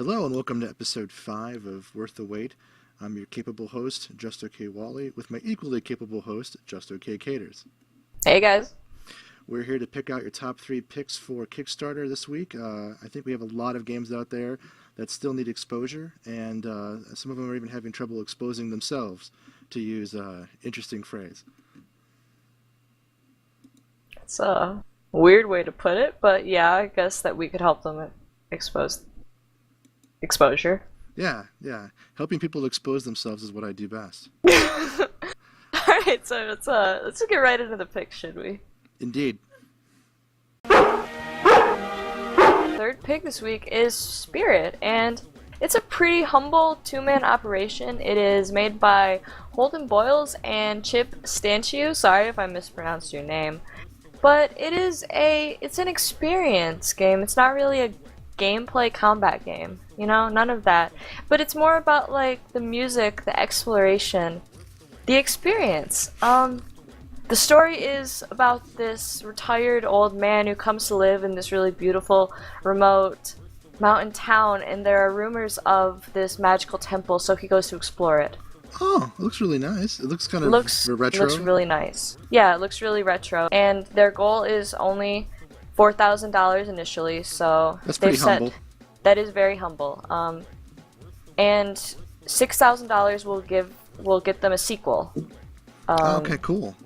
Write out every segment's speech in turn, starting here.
Hello and welcome to episode 5 of Worth the Wait. I'm your capable host, Just OK Wally, with my equally capable host, Just OK Caters. Hey guys. We're here to pick out your top 3 picks for Kickstarter this week. I think we have a lot of games out there that still need exposure, and some of them are even having trouble exposing themselves, to use an interesting phrase. It's a weird way to put it, but yeah, I guess that we could help them expose exposure. Yeah. Helping people expose themselves is what I do best. Alright, so let's get right into the pick, should we? Indeed. Third pick this week is Spirit, and it's a pretty humble two-man operation. It is made by Holden Boyles and Chip Stanchiu. Sorry if I mispronounced your name. But it's an experience game. It's not really a gameplay combat game, you know, none of that. But it's more about like the music, the exploration, the experience. The story is about this retired old man who comes to live in this really beautiful, remote mountain town, and there are rumors of this magical temple, so he goes to explore it. Oh, it looks really nice. It looks kind of retro. Looks really nice. Yeah, it looks really retro. And their goal is only $4,000 initially, so that's pretty humble. That is very humble. And $6,000 will get them a sequel. Okay, cool.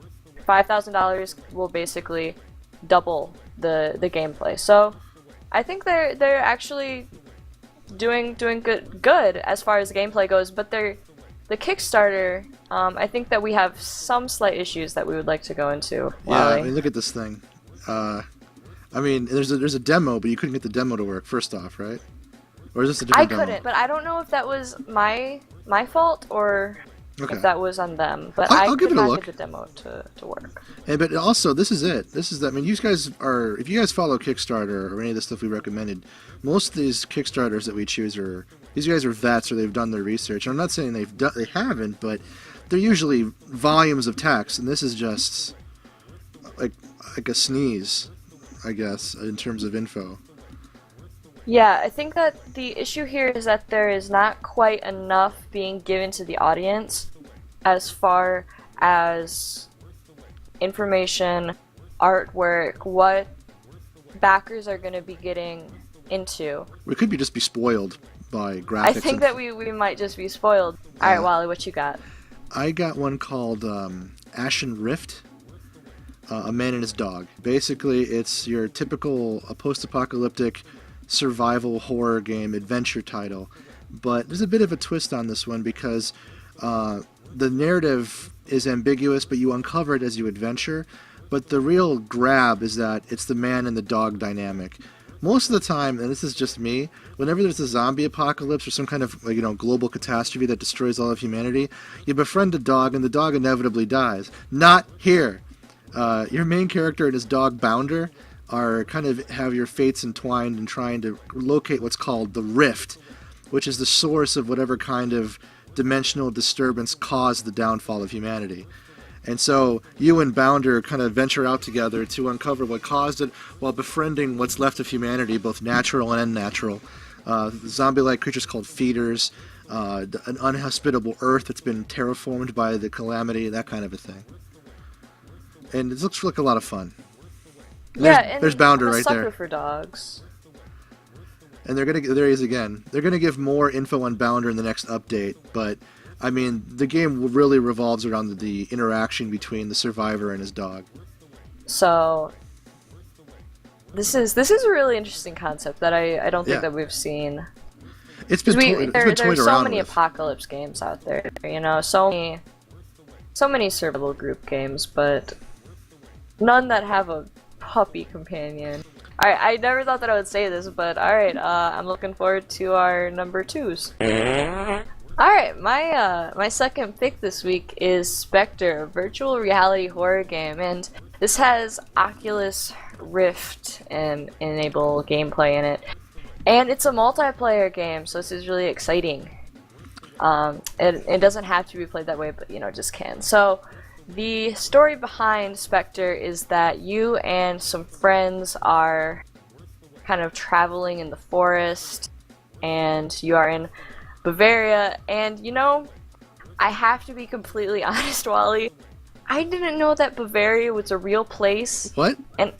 $5,000 will basically double the gameplay. So I think they're actually doing good as far as the gameplay goes, but the Kickstarter, I think that we have some slight issues that we would like to go into. Yeah, I mean, look at this thing. I mean, there's a demo, but you couldn't get the demo to work, first off, right? Or is this a different demo? I couldn't, but I don't know if that was my fault or if that was on them. But I could not get the demo to work. But also, this is it. I mean, you guys are, if you guys follow Kickstarter or any of the stuff we recommended, most of these Kickstarters that we choose these guys are vets or they've done their research. And I'm not saying they haven't, but they're usually volumes of text, and this is just like a sneeze, I guess, in terms of info. Yeah, I think that the issue here is that there is not quite enough being given to the audience as far as information, artwork, what backers are going to be getting into. We could just be spoiled by graphics. I think that we might just be spoiled. Alright, Wally, what you got? I got one called Ashen Rift. A man and his dog. Basically, it's your typical post-apocalyptic survival horror game adventure title, but there's a bit of a twist on this one because the narrative is ambiguous, but you uncover it as you adventure. But the real grab is that it's the man and the dog dynamic. Most of the time, and this is just me, whenever there's a zombie apocalypse or some kind of global catastrophe that destroys all of humanity, you befriend a dog and the dog inevitably dies. Not here. Your main character and his dog Bounder are kind of have your fates entwined in trying to locate what's called the Rift, which is the source of whatever kind of dimensional disturbance caused the downfall of humanity. And so you and Bounder kind of venture out together to uncover what caused it while befriending what's left of humanity, both natural and unnatural. Zombie-like creatures called feeders, an unhospitable Earth that's been terraformed by the calamity, that kind of a thing. And it looks like a lot of fun. There's Bounder right there. I'm a sucker for dogs. And there he is again. They're gonna give more info on Bounder in the next update, but I mean the game really revolves around the interaction between the survivor and his dog. So this is a really interesting concept that I don't think that we've seen. It's been toyed around There's so many with. apocalypse games out there, so many survival group games, but none that have a puppy companion. Alright, I never thought that I would say this, but alright, I'm looking forward to our number 2s. Alright, my second pick this week is Spectre, a virtual reality horror game, and this has Oculus Rift and enable gameplay in it. And it's a multiplayer game, so this is really exciting. It doesn't have to be played that way, but it just can. So the story behind Spectre is that you and some friends are kind of traveling in the forest, and you are in Bavaria. And you know, I have to be completely honest, Wally. I didn't know that Bavaria was a real place. What? And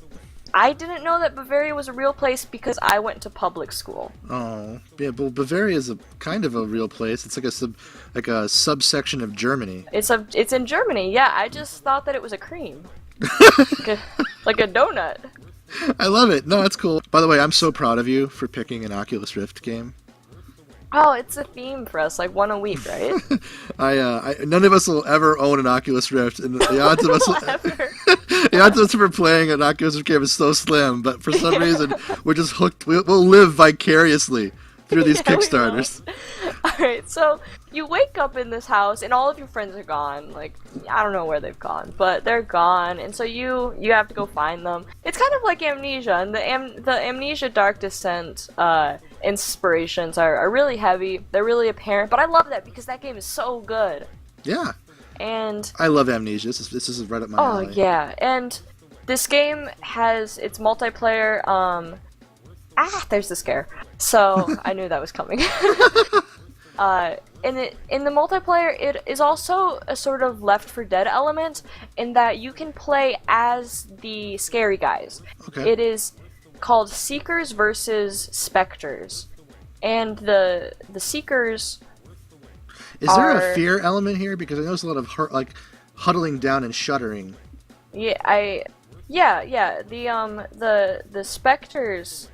I didn't know that Bavaria was a real place because I went to public school. Oh, yeah. Well, Bavaria is a kind of a real place. It's like a subsection of Germany. It's in Germany. Yeah, I just thought that it was a cream, like a donut. I love it. No, that's cool. By the way, I'm so proud of you for picking an Oculus Rift game. Oh, it's a theme for us, like one a week, right? None of us will ever own an Oculus Rift, and the odds of us, the odds of us ever playing an Oculus Rift game is so slim. But for some reason, we're just hooked. We'll live vicariously through these Kickstarters. Alright, so you wake up in this house and all of your friends are gone. Like, I don't know where they've gone, but they're gone, and so you have to go find them. It's kind of like Amnesia, and the Amnesia Dark Descent inspirations are really heavy. They're really apparent, but I love that because that game is so good. Yeah. And I love Amnesia. This is right up my alley. Oh yeah, and this game has its multiplayer. There's the scare. So I knew that was coming. In the multiplayer, it is also a sort of Left 4 Dead element in that you can play as the scary guys. Okay. It is called Seekers versus Spectres, and the Seekers. Is there a fear element here? Because I notice a lot of huddling down and shuddering. Yeah, the Spectres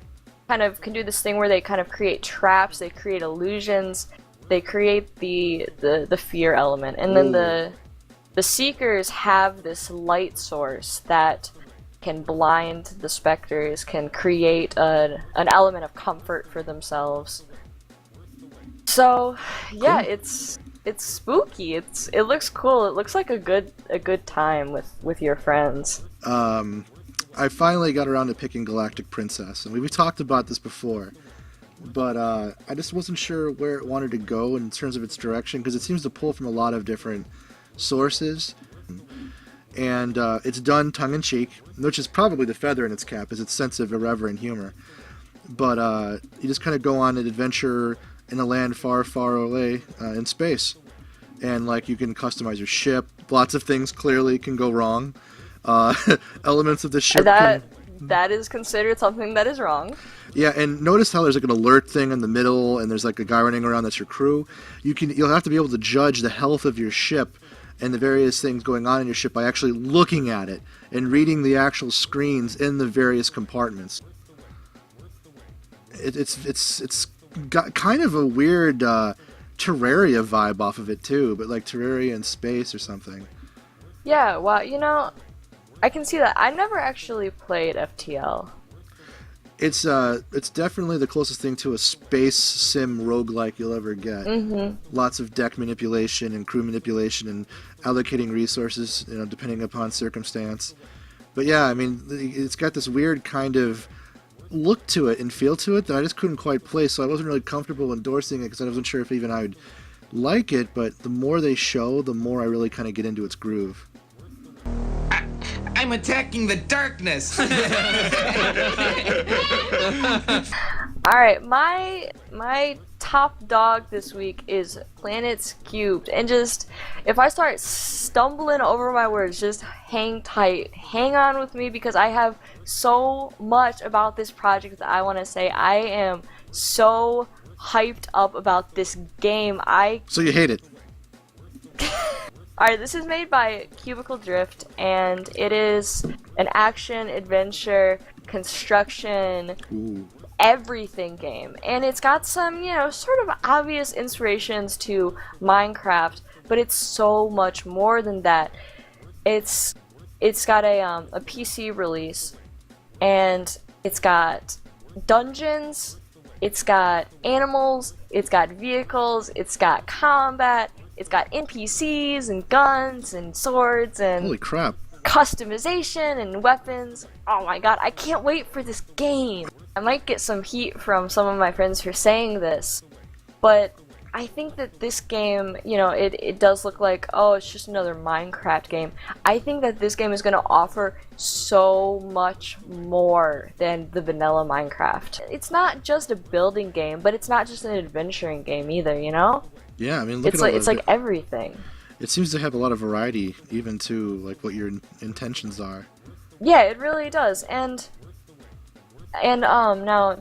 kind of can do this thing where they kind of create traps, they create illusions, they create the fear element, and then the Seekers have this light source that can blind the Spectres, can create an element of comfort for themselves. So yeah, cool. It's spooky. It looks cool. It looks like a good time with your friends. I finally got around to picking Galactic Princess, and we've talked about this before, but I just wasn't sure where it wanted to go in terms of its direction, because it seems to pull from a lot of different sources, and it's done tongue-in-cheek, which is probably the feather in its cap, is its sense of irreverent humor. But you just kind of go on an adventure in a land far, far away in space, and like you can customize your ship. Lots of things clearly can go wrong. Elements of the ship that is considered something that is wrong. Yeah, and notice how there's like an alert thing in the middle, and there's like a guy running around that's your crew. You'll have to be able to judge the health of your ship and the various things going on in your ship by actually looking at it and reading the actual screens in the various compartments. It's got kind of a weird Terraria vibe off of it too, but like Terraria in space or something. Yeah, well, I can see that. I never actually played FTL. It's definitely the closest thing to a space sim roguelike you'll ever get. Mm-hmm. Lots of deck manipulation and crew manipulation and allocating resources, depending upon circumstance. But yeah, I mean, it's got this weird kind of look to it and feel to it that I just couldn't quite place, so I wasn't really comfortable endorsing it because I wasn't sure if even I would like it, but the more they show, the more I really kind of get into its groove. I'm attacking the darkness! Alright, my top dog this week is Planets³. And just, if I start stumbling over my words, just hang tight. Hang on with me because I have so much about this project that I want to say. I am so hyped up about this game. So you hate it? Alright, this is made by Cubicle Drift, and it is an action, adventure, construction, everything game. And it's got some, sort of obvious inspirations to Minecraft, but it's so much more than that. It's got a PC release, and it's got dungeons, it's got animals, it's got vehicles, it's got combat, it's got NPCs and guns and swords and holy crap, customization and weapons. Oh my god, I can't wait for this game. I might get some heat from some of my friends for saying this, but I think that this game, you know, it does look like, oh, it's just another Minecraft game. I think that this game is going to offer so much more than the vanilla Minecraft. It's not just a building game, but it's not just an adventuring game either, you know? Yeah, I mean, look It's at all like it's the, like everything. it seems to have a lot of variety, even to like what your intentions are. Yeah, it really does. And now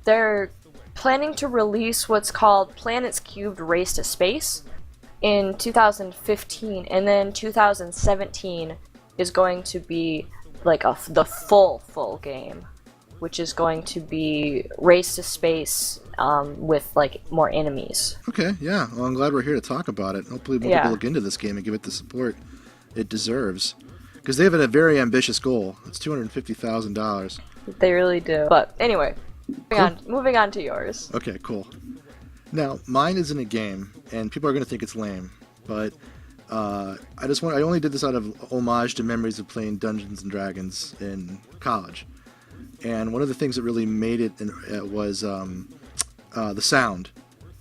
they're planning to release what's called Planets³ Race to Space in 2015, and then 2017 is going to be like the full game, which is going to be Race to Space with like more enemies. Okay, yeah. Well, I'm glad we're here to talk about it. Hopefully, more people look into this game and give it the support it deserves, because they have a very ambitious goal. It's $250,000. They really do. But anyway, moving on to yours. Okay, cool. Now, mine isn't a game, and people are going to think it's lame, but I only did this out of homage to memories of playing Dungeons and Dragons in college. And one of the things that really made it was the sound.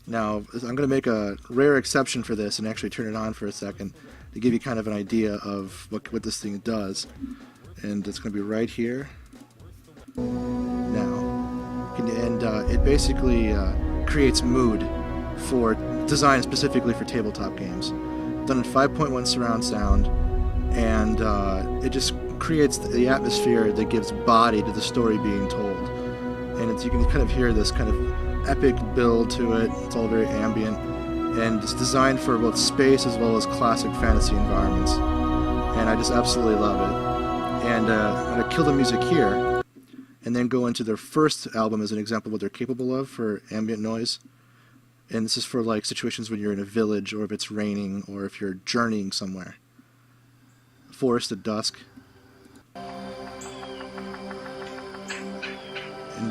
Now, I'm going to make a rare exception for this and actually turn it on for a second to give you kind of an idea of what this thing does. And it's going to be right here. Now. And it basically creates mood designed specifically for tabletop games. Done in 5.1 surround sound, and it just creates the atmosphere that gives body to the story being told. And you can kind of hear this kind of epic build to it. It's all very ambient, and it's designed for both space as well as classic fantasy environments. And I just absolutely love it. And I'm going to kill the music here, and then go into their first album as an example of what they're capable of for ambient noise. And this is for like situations when you're in a village, or if it's raining, or if you're journeying somewhere. Forest at dusk. And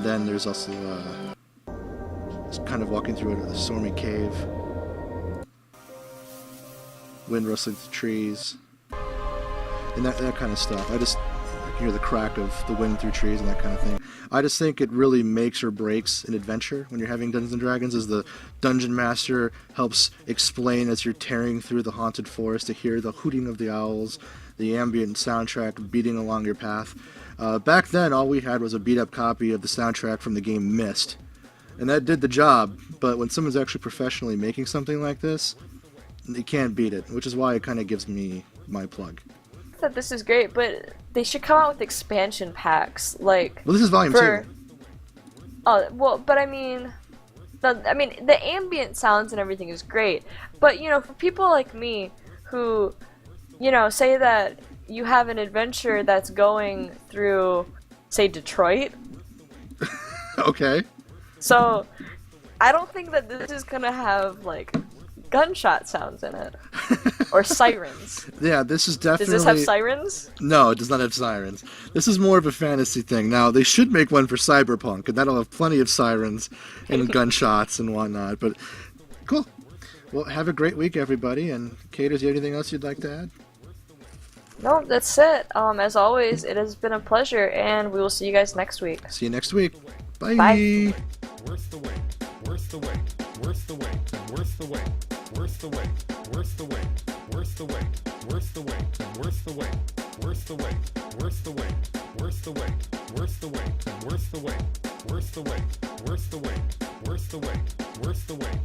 then there's also kind of walking through a stormy cave. Wind rustling through trees. And that kind of stuff. I can hear the crack of the wind through trees and that kind of thing. I just think it really makes or breaks an adventure when you're having Dungeons and Dragons, as the dungeon master helps explain as you're tearing through the haunted forest to hear the hooting of the owls, the ambient soundtrack beating along your path. Back then, all we had was a beat-up copy of the soundtrack from the game Myst, and that did the job. But when someone's actually professionally making something like this, you can't beat it, which is why it kind of gives me my plug. That this is great, but they should come out with expansion packs, like. Well, this is volume 2. Oh well, but I mean, the ambient sounds and everything is great, but you know, for people like me who, you know, say that you have an adventure that's going through, say, Detroit. Okay. So, I don't think that this is gonna have like gunshot sounds in it. Or sirens. Yeah, this is definitely... Does this have sirens? No, it does not have sirens. This is more of a fantasy thing. Now, they should make one for Cyberpunk, and that'll have plenty of sirens and gunshots and whatnot. But, cool. Well, have a great week, everybody. And, Kate, is there anything else you'd like to add? No, that's it. As always, it has been a pleasure, and we will see you guys next week. See you next week. Bye. Bye. Worth the wait, worth the wait, worth the wait, worth the wait, worth the wait, worth the wait, worth the wait, worth the wait, worth the wait, worth the wait, worth the wait, worth the wait, worth the wait, worth the wait, worth the wait, worth the wait, worth the wait, worth the wait.